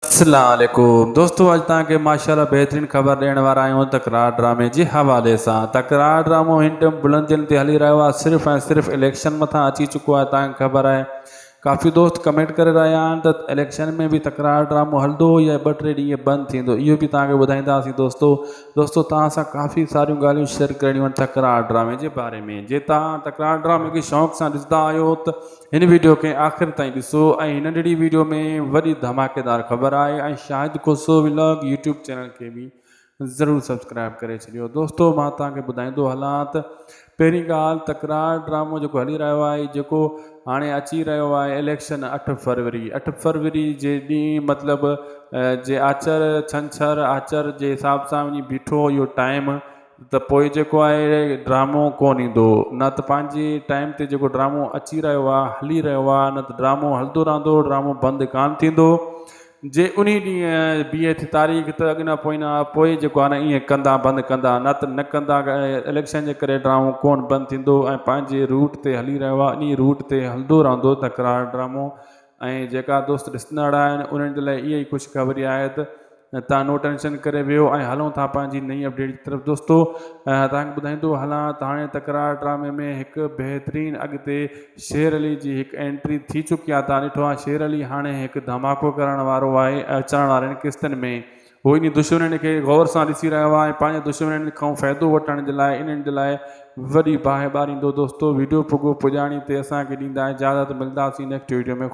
अस्सलामुअलैकुम दोस्तों, अॼु तव्हांखे माशाल्लाह बहितरीन ख़बर ॾियण वारा आहियूं तकरार ड्रामे जे हवाले सां। तकरार ड्रामो हिन टाइम बुलंदियुनि ते हली रहियो आहे, सिर्फ़ु ऐं सिर्फ़ु इलेक्शन मथां अची चुको आहे। तव्हांखे ख़बर आहे, काफ़ी दोस्त कमेंट करे रहिया आहिनि त इलेक्शन में बि तकरार ड्रामो हलंदो या 2-3 ॾींहं बंदि थींदो। इहो बि तव्हांखे ॿुधाईंदासीं दोस्तों तव्हां सां काफ़ी सारियूं ॻाल्हियूं शेयर करणियूं आहिनि तकरार ड्रामे जे बारे में। जे तव्हां तकरार ड्रामे खे शौक़ सां ॾिसंदा आहियो त हिन वीडियो खे आख़िर ताईं ॾिसो। ऐं हिन नंढड़ी वीडियो में वॾी धमाकेदार ख़बर आहे ऐं शायदि कोसो व्लॉग यूट्यूब चैनल खे बि ज़रूरु सब्सक्राइब करे छॾियो। दोस्तों मां तव्हांखे ॿुधाईंदो हलां त पहिरीं ॻाल्हि, तकरार ड्रामो जेको हली रहियो आहे, जेको हाणे अची रहियो आहे इलेक्शन 8 फरवरी जे ॾींहुं, मतिलबु जे आचर छंछरु आचर जे हिसाब सां वञी बीठो इहो टाइम, त पोइ जेको आहे ड्रामो कोन ईंदो। न त पंहिंजे टाइम ते जेको ड्रामो अची रहियो आहे हली रहियो आहे, न त ड्रामो हलंदो रहंदो, ड्रामो बंदि कान थींदो। जे उन ॾींहुं 20 तारीख़ त अॻिना पोइ जेको आहे न ईअं कंदा बंदि कंदा, न कंदा। इलेक्शन जे करे ड्रामो कोन बंदि थींदो ऐं पंहिंजे रूट ते हली रहियो आहे, इन रूट ते हलंदो रहंदो तकरार ड्रामो। ऐं जेका दोस्त ॾिसंदड़ आहिनि उन्हनि जे लाइ इहा ई ख़ुशख़बरी आहे त तव्हां नो टेंशन करे वियो ऐं हलूं था पंहिंजी नई अपडेट जी तरफ़। दोस्तों तव्हांखे ॿुधाईंदो हलां त हाणे तकरार ड्रामे में हिकु बहितरीन अॻिते शेर अली जी हिकु एंट्री थी चुकी आहे। तव्हां ॾिठो आहे शेर अली हाणे हिकु धमाको करण वारो आहे अचण वारनि किस्तनि में। उहो इन दुश्मन खे गौर सां ॾिसी रहियो आहे ऐं पंहिंजे दुश्मन खां फ़ाइदो वठण जे लाइ इन्हनि जे लाइ वॾी बाहि ॿारींदो। दोस्तों वीडियो पुॼाणी ते असांखे ॾींदा इजाज़त, मिलंदासीं नेक्स्ट वीडियो में।